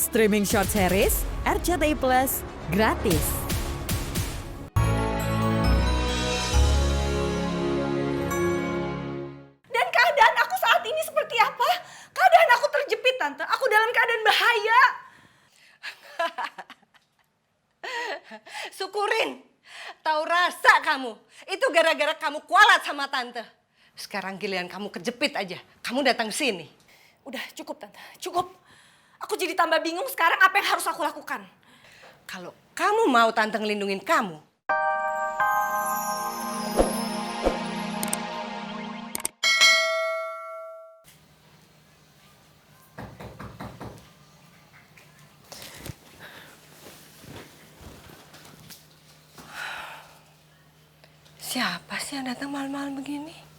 Streaming short series RCTI Plus gratis. Dan keadaan aku saat ini seperti apa? Keadaan aku terjepit, Tante. Aku dalam keadaan bahaya. Syukurin, tahu rasa kamu. Itu gara-gara kamu kualat sama Tante. Sekarang giliran kamu kejepit aja. Kamu datang ke sini. Udah cukup, Tante. Cukup. Aku jadi tambah bingung sekarang apa yang harus aku lakukan. Kalau kamu mau Tante ngelindungin kamu, siapa sih yang datang malam-malam begini?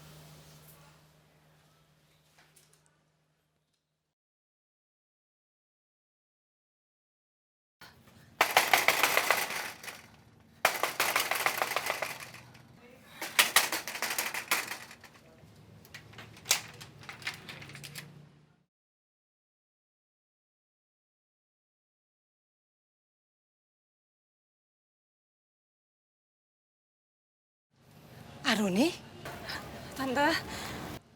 Aruni, Tante,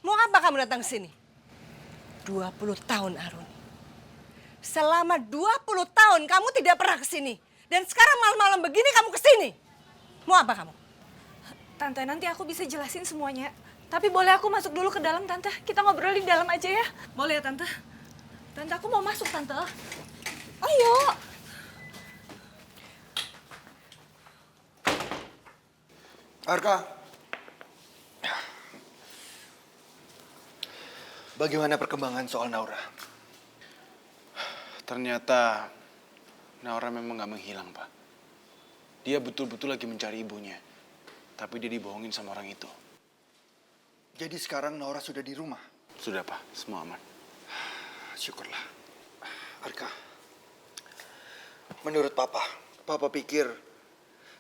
mau apa kamu datang ke sini? 20 tahun, Aruni. Selama 20 tahun kamu tidak pernah ke sini. Dan sekarang malam-malam begini kamu ke sini. Mau apa kamu? Tante, nanti aku bisa jelasin semuanya. Tapi boleh aku masuk dulu ke dalam, Tante? Kita ngobrol di dalam aja ya? Boleh ya, Tante? Tante, aku mau masuk, Tante. Ayo. Arka, bagaimana perkembangan soal Naura? Ternyata Naura memang gak menghilang, Pak. Dia betul-betul lagi mencari ibunya. Tapi dia dibohongin sama orang itu. Jadi sekarang Naura sudah di rumah? Sudah, Pak. Semua aman. Syukurlah. Arka, menurut Papa pikir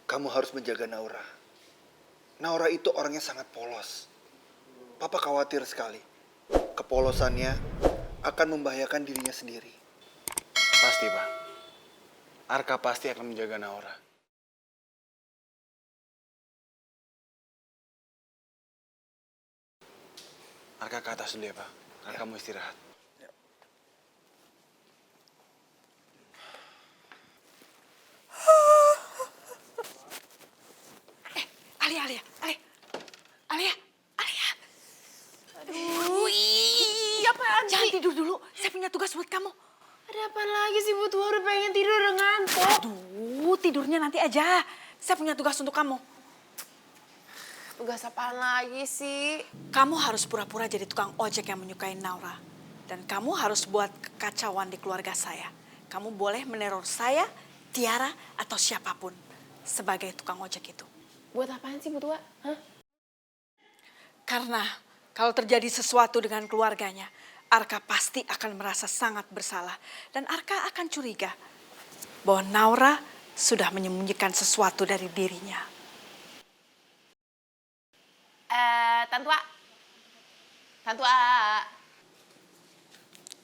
kamu harus menjaga Naura. Naura itu orangnya sangat polos. Papa khawatir sekali. Kepolosannya akan membahayakan dirinya sendiri. Pasti, Pak. Arka pasti akan menjaga Naura. Arka ke atas dulu ya, Pak. Arka mau istirahat. Alia. Aduh, apaan Jangan tidur dulu. Saya punya tugas buat kamu. Ada apa lagi sih Bu Tua? Udah pengen tidur, udah ngantuk. Aduh, tidurnya nanti aja. Saya punya tugas untuk kamu. Tugas apaan lagi sih? Kamu harus pura-pura jadi tukang ojek yang menyukai Naura. Dan kamu harus buat kekacauan di keluarga saya. Kamu boleh meneror saya, Tiara, atau siapapun sebagai tukang ojek itu. Buat apaan sih Bu Tua? Hah? Karena kalau terjadi sesuatu dengan keluarganya, Arka pasti akan merasa sangat bersalah. Dan Arka akan curiga bahwa Naura sudah menyembunyikan sesuatu dari dirinya. Tantua. Tantua.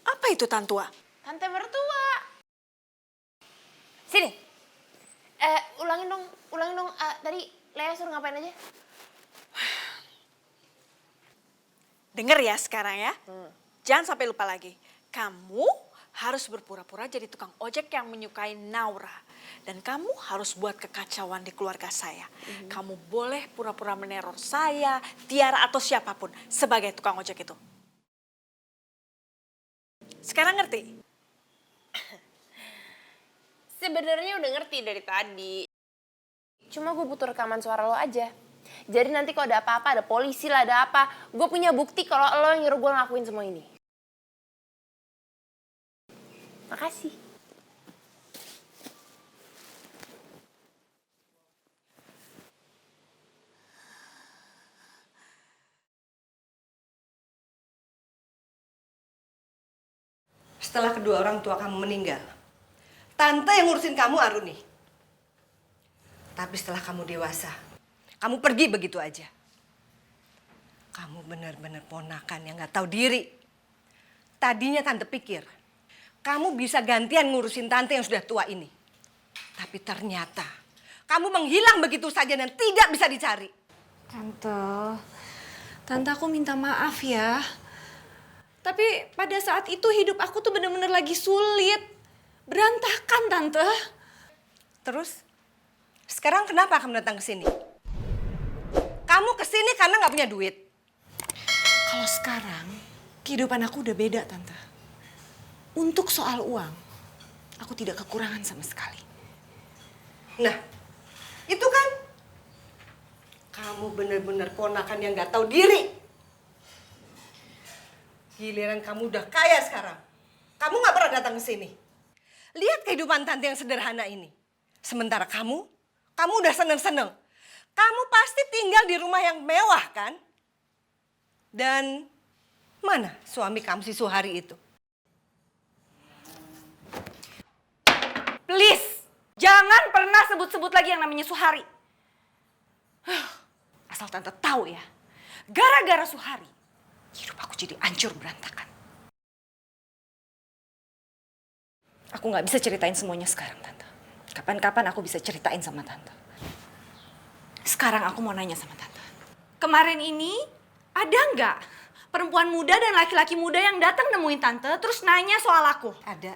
Apa itu, Tantua? Tante mertua. Sini. Ulangin dong. Tadi Lea suruh ngapain aja? Dengar ya sekarang ya. Jangan sampai lupa lagi. Kamu harus berpura-pura jadi tukang ojek yang menyukai Naura. Dan kamu harus buat kekacauan di keluarga saya. Kamu boleh pura-pura meneror saya, Tiara, atau siapapun sebagai tukang ojek itu. Sekarang ngerti? Sebenarnya udah ngerti dari tadi. Cuma gue butuh rekaman suara lo aja. Jadi nanti kalau ada apa-apa, ada polisi lah, ada apa, gue punya bukti kalau lo yang nyuruh gue ngelakuin semua ini. Makasih. Setelah kedua orang tua kamu meninggal, Tante yang ngurusin kamu, Aruni. Tapi setelah kamu dewasa, kamu pergi begitu aja. Kamu benar-benar ponakan yang gak tahu diri. Tadinya Tante pikir kamu bisa gantian ngurusin tante yang sudah tua ini. Tapi ternyata kamu menghilang begitu saja dan tidak bisa dicari. Tante aku minta maaf ya. Tapi pada saat itu hidup aku tuh bener-bener lagi sulit. Berantakan, Tante. Terus, sekarang kenapa kamu datang ke sini? Kamu ke sini karena nggak punya duit. Kalau sekarang, kehidupan aku udah beda, Tante. Untuk soal uang, aku tidak kekurangan sama sekali. Nah, itu kan kamu benar-benar ponakan yang nggak tahu diri. Giliran kamu udah kaya sekarang, kamu nggak pernah datang ke sini. Lihat kehidupan tante yang sederhana ini. Sementara kamu udah seneng-seneng. Kamu pasti tinggal di rumah yang mewah kan? Dan mana suami kamu si Suhari itu? Please, jangan pernah sebut-sebut lagi yang namanya Suhari. Asal Tante tahu ya, gara-gara Suhari, hidup aku jadi hancur berantakan. Aku nggak bisa ceritain semuanya sekarang, Tante. Kapan-kapan aku bisa ceritain sama Tante. Sekarang aku mau nanya sama Tante. Kemarin ini, ada nggak perempuan muda dan laki-laki muda yang datang nemuin Tante terus nanya soal aku? Ada.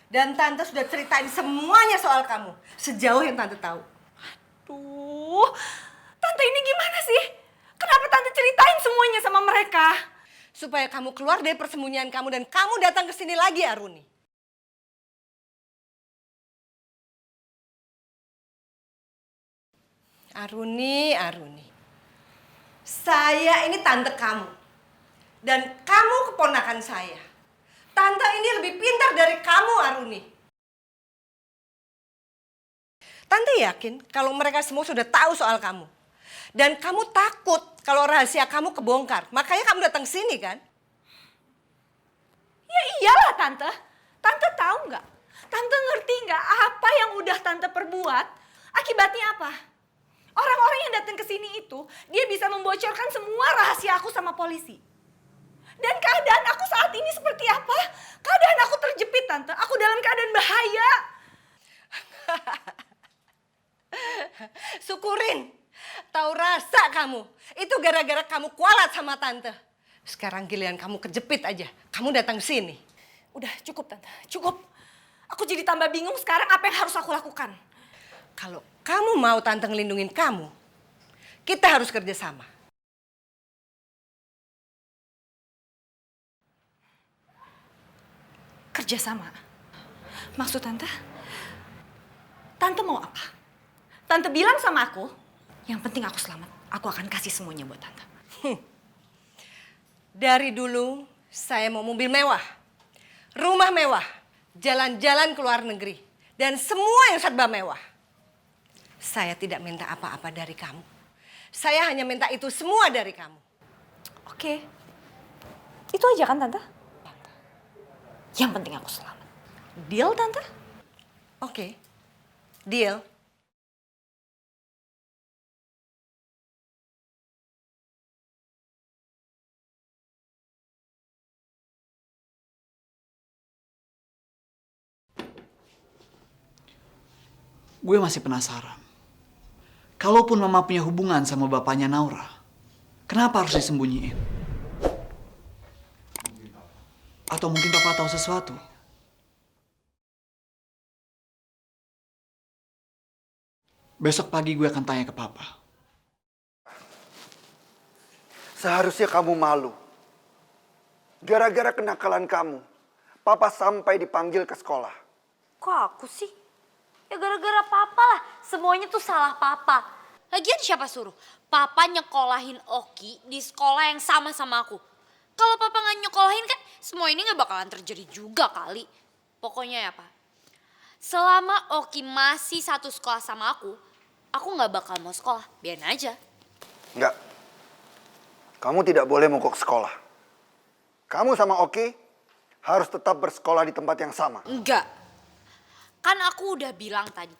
Dan tante sudah ceritain semuanya soal kamu. Sejauh yang tante tahu. Duh, Tante ini gimana sih? Kenapa Tante ceritain semuanya sama mereka? Supaya kamu keluar dari persembunyian kamu dan kamu datang ke sini lagi, Aruni. Aruni. Saya ini tante kamu. Dan kamu keponakan saya. Tante ini lebih pintar dari kamu, Aruni. Tante yakin kalau mereka semua sudah tahu soal kamu. Dan kamu takut kalau rahasia kamu kebongkar. Makanya kamu datang ke sini kan? Ya iyalah Tante. Tante tahu nggak? Tante ngerti nggak apa yang udah Tante perbuat? Akibatnya apa? Orang-orang yang datang ke sini itu, dia bisa membocorkan semua rahasia aku sama polisi. Dan keadaan aku saat ini seperti apa? Keadaan aku terjepit, Tante. Aku dalam keadaan bahaya. Syukurin. Tahu rasa kamu. Itu gara-gara kamu kualat sama tante. Sekarang giliran kamu kejepit aja. Kamu datang ke sini. Udah cukup, Tante. Cukup. Aku jadi tambah bingung sekarang apa yang harus aku lakukan. Kalau kamu mau tante ngelindungin kamu, kita harus kerjasama. Kerjasama? Maksud Tante? Tante mau apa? Tante bilang sama aku, yang penting aku selamat. Aku akan kasih semuanya buat Tante. Dari dulu saya mau mobil mewah, rumah mewah, jalan-jalan ke luar negeri, dan semua yang serba mewah. Saya tidak minta apa-apa dari kamu. Saya hanya minta itu semua dari kamu. Oke. Itu aja kan Tante? Yang penting aku selamat. Deal, Tante? Oke, deal. Gue masih penasaran. Kalaupun mama punya hubungan sama bapaknya Naura, kenapa harus disembunyiin? Atau mungkin papa tahu sesuatu? Besok pagi gue akan tanya ke papa. Seharusnya kamu malu. Gara-gara kenakalan kamu, papa sampai dipanggil ke sekolah. Kok aku sih? Ya gara-gara papa lah. Semuanya tuh salah papa. Lagian siapa suruh? Papa nyekolahin Oki di sekolah yang sama aku. Kalau papa nggak nyekolahin kan semua ini nggak bakalan terjadi juga kali. Pokoknya ya Pak. Selama Oki masih satu sekolah sama aku nggak bakal mau sekolah. Biarin aja. Enggak. Kamu tidak boleh mogok sekolah. Kamu sama Oki harus tetap bersekolah di tempat yang sama. Enggak. Kan aku udah bilang tadi,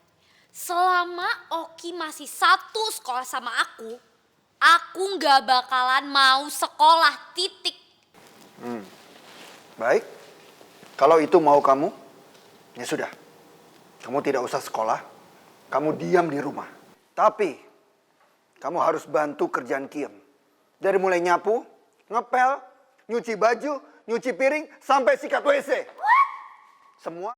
selama Oki masih satu sekolah sama aku nggak bakalan mau sekolah, titik. Baik. Kalau itu mau kamu, ya sudah. Kamu tidak usah sekolah, kamu diam di rumah. Tapi, kamu harus bantu kerjaan Kiem. Dari mulai nyapu, ngepel, nyuci baju, nyuci piring, sampai sikat WC. Semua.